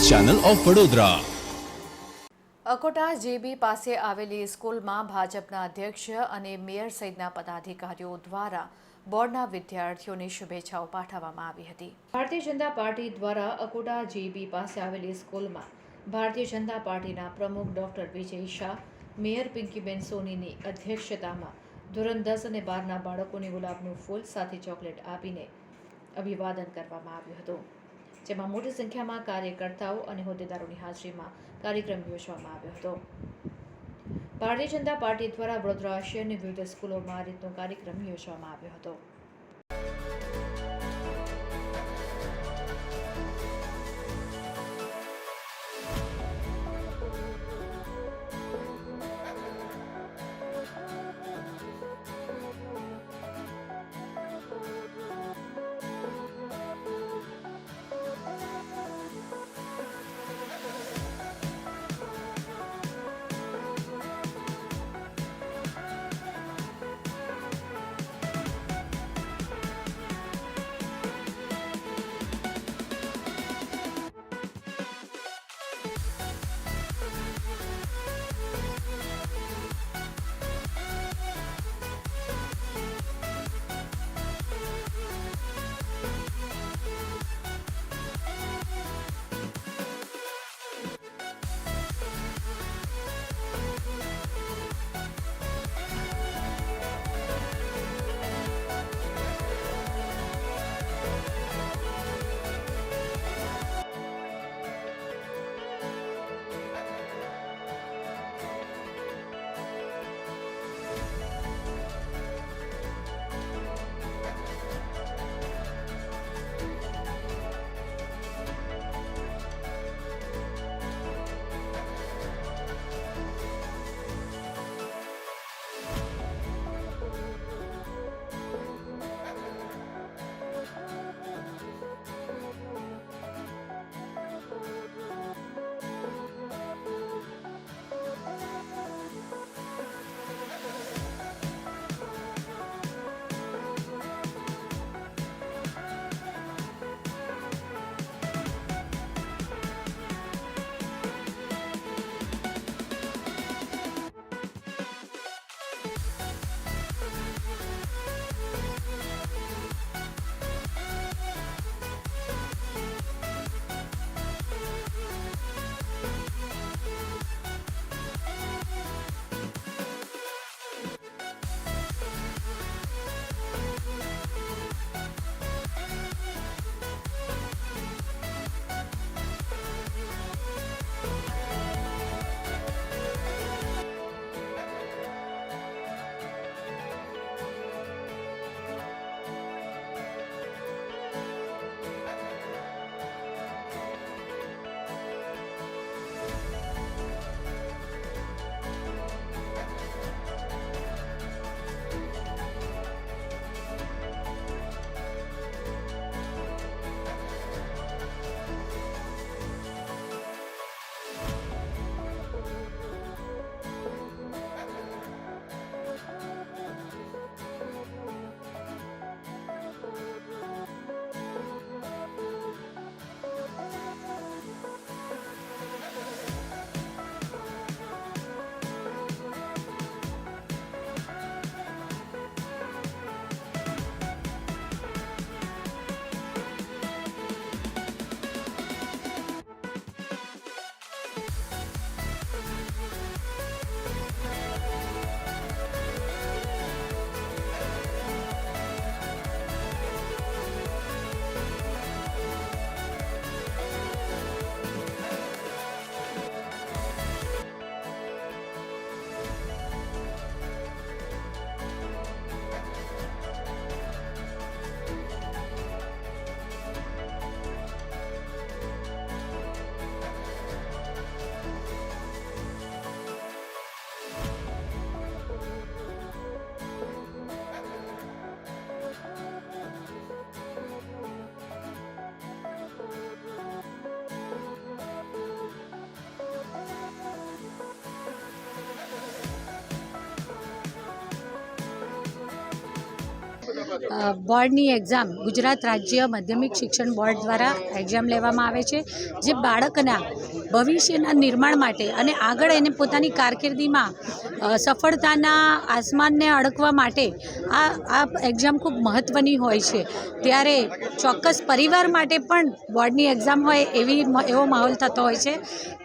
Channel of Vadodara. Akota JB પાસે આવેલી સ્કૂલમાં ભાજપના અધ્યક્ષ અને મેયર સહિતના પદાધિકારીઓ દ્વારા બોર્ડના વિદ્યાર્થીઓને શુભેચ્છાઓ પાઠવવામાં આવી હતી। ભારતીય જનતા પાર્ટી દ્વારા અકોટા જેબી પાસે આવેલી સ્કૂલમાં ભારતીય જનતા પાર્ટીના પ્રમુખ ડોક્ટર વિજય શાહ, મેયર પિંકીબેન સોનીની અધ્યક્ષતામાં ધોરણ 10 અને 12ના બાળકોને ગુલાબનું ફૂલ સાથે ચોકલેટ આપીને અભિવાદન કરવામાં આવ્યું હતું, જેમાં મોટી સંખ્યામાં કાર્યકર્તાઓ અને હોદ્દેદારોની હાજરીમાં કાર્યક્રમ યોજવામાં આવ્યો હતો। ભારતીય જનતા પાર્ટી દ્વારા વડોદરા શહેરની વિવિધ સ્કૂલોમાં આ રીતનો કાર્યક્રમ યોજવામાં આવ્યો હતો। બોર્ડની એક્ઝામ ગુજરાત રાજ્ય માધ્યમિક શિક્ષણ બોર્ડ દ્વારા એક્ઝામ લેવામાં આવે છે, જે બાળકના ભવિષ્યના નિર્માણ માટે અને આગળ એને પોતાની કારકિર્દીમાં સફળતાના આસમાનને અડકવા માટે આ એક્ઝામ ખૂબ મહત્ત્વની હોય છે. ત્યારે ચોક્કસ પરિવાર માટે પણ બોર્ડની એક્ઝામ હોય એવો માહોલ થતો હોય છે.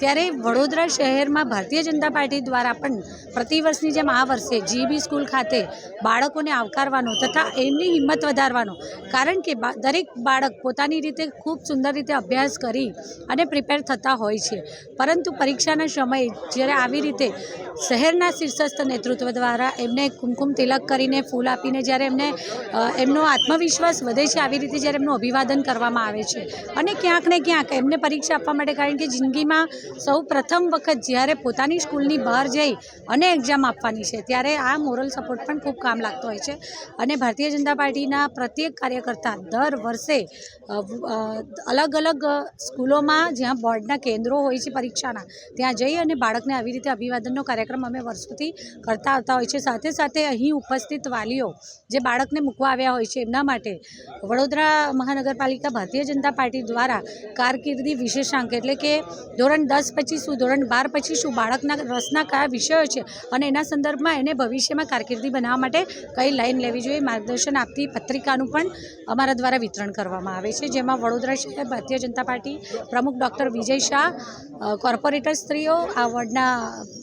ત્યારે વડોદરા શહેરમાં ભારતીય જનતા પાર્ટી દ્વારા પણ પ્રતિવર્ષની જેમ આ વર્ષે જીબી સ્કૂલ ખાતે બાળકોને આવકારવાનો તથા એમની હિંમત વધારવાનો, કારણ કે દરેક બાળક પોતાની રીતે ખૂબ સુંદર રીતે અભ્યાસ કરી અને પ્રિપેર થતા હોય છે, પરંતુ પરીક્ષાના સમયે જ્યારે આવી રીતે શહેરના શીર્ષસ્થ નેતૃત્વ દ્વારા એમને કુમકુમ તિલક કરીને ફૂલ આપીને જ્યારે એમનો આત્મવિશ્વાસ વધે છે, આવી રીતે જ્યારે એમનું અભિવાદન કરવામાં આવે છે અને ક્યાંક ને ક્યાંક એમને પરીક્ષા આપવા માટે, કારણ કે જિંદગીમાં સૌ પ્રથમ વખત જ્યારે પોતાની સ્કૂલની બહાર જઈ અને એક્ઝામ આપવાની છે, ત્યારે આ મોરલ સપોર્ટ પણ ખૂબ કામ લાગતો હોય છે. અને ભારતીય જનતા પાર્ટીના પ્રત્યેક કાર્યકર્તા દર વર્ષે અલગ અલગ સ્કૂલોમાં જ્યાં બોર્ડના કેન્દ્રો હોય છે પરીક્ષાના, ત્યાં જઈ અને બાળકને આવી રીતે અભિવાદનનો કાર્યક્રમ અમે વર્ષોથી કરતા આવતા હોય છે. સાથે સાથે અહીં ઉપસ્થિત વાલીઓ જે બાળકને મૂકવા આવ્યા હોય છે, એમના માટે વડોદરા મહાનગરપાલિકા ભારતીય જનતા પાર્ટી દ્વારા કારકિર્દી વિશેષાંક, એટલે કે ધોરણ 10 પછી શું, ધોરણ 12 પછી શું, બાળકના રસના કયા વિષયો છે અને એના સંદર્ભમાં એને ભવિષ્યમાં કારકિર્દી બનાવવા માટે કઈ લાઈન લેવી જોઈએ, માર્ગદર્શન આપતી પત્રિકાનું પણ અમારા દ્વારા વિતરણ કરવામાં આવે છે, જેમાં વડોદરા શહેર ભારતીય જનતા પાર્ટી પ્રમુખ ડૉક્ટર વિજય શાહ, કોર્પોરેટર સ્ત્રીઓ, આ વોર્ડના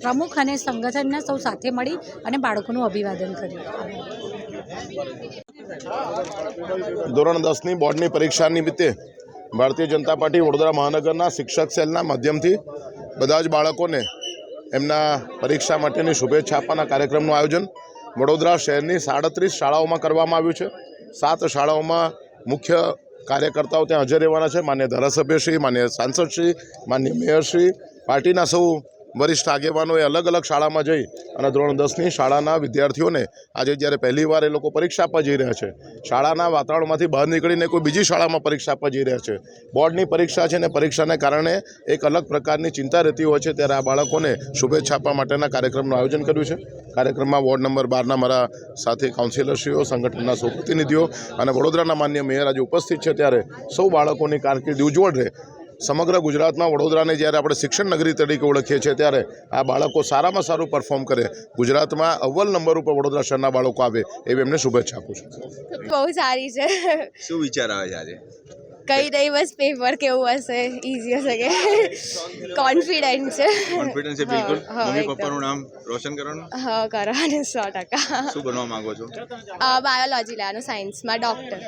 પ્રમુખ અને સંગઠનના સૌ સાથે મળી અને બાળકોનું અભિવાદન કર્યું. ધોરણ 10ની બોર્ડની પરીક્ષા નિમિત્તે ભારતીય જનતા પાર્ટી વડોદરા મહાનગરના શિક્ષક સેલના માધ્યમથી બધા જ બાળકોને એમના પરીક્ષા માટેની શુભેચ્છા આપવાના કાર્યક્રમનું આયોજન વડોદરા શહેરની 37 શાળાઓમાં કરવામાં આવ્યું છે. 7 શાળાઓમાં મુખ્ય કાર્યકર્તાઓ ત્યાં હાજર રહેવાના છે. માન્ય ધારાસભ્યશ્રી, માન્ય સાંસદશ્રી, માન્ય મેયરશ્રી, પાર્ટીના સૌ વરિષ્ઠ આગેવાનોએ અલગ અલગ શાળામાં જઈ અને ધોરણ 10ની શાળાના વિદ્યાર્થીઓને આજે જ્યારે પહેલીવાર એ લોકો પરીક્ષા આપવા જઈ રહ્યા છે, શાળાના વાતાવરણમાંથી બહાર નીકળીને કોઈ બીજી શાળામાં પરીક્ષા આપવા જઈ રહ્યા છે. બોર્ડની પરીક્ષા છે ને પરીક્ષાને કારણે એક અલગ પ્રકારની ચિંતા રહેતી હોય છે, ત્યારે આ બાળકોને શુભેચ્છા આપવા માટેના કાર્યક્રમનું આયોજન કર્યું છે. કાર્યક્રમમાં વોર્ડ નંબર 12ના મારા સાથે કાઉન્સિલરશ્રીઓ, સંગઠનના સૌ પ્રતિનિધિઓ અને વડોદરાના માન્ય મેયર આજે ઉપસ્થિત છે. ત્યારે સૌ બાળકોની કારકિર્દી ઉજ્જવળ રહે. સમગ્ર ગુજરાતમાં વડોદરાને જ્યારે આપણે શિક્ષણ નગરી તરીકે ઓળખીએ છીએ, ત્યારે આ બાળકો સારામાં સારું પરફોર્મ કરે, ગુજરાતમાં અવ્વલ નંબર ઉપર વડોદરા શહેરના બાળકો આવે એવી એમને શુભેચ્છા આપું છું. બહુ સારી છે. શું વિચાર આવે છે આજે? કઈ નહીં, બસ પેપર કેવું હશે, ઇઝી હશે કે કોન્ફિડન્ટ છે. કોન્ફિડન્સ છે બિલકુલ. મમ્મી પપ્પાનું નામ રોશન કરવાનું? હા, કરવાનું 100%. શું બનવા માંગો છો? બાયોલોજી લેવાનું, સાયન્સમાં ડૉક્ટર.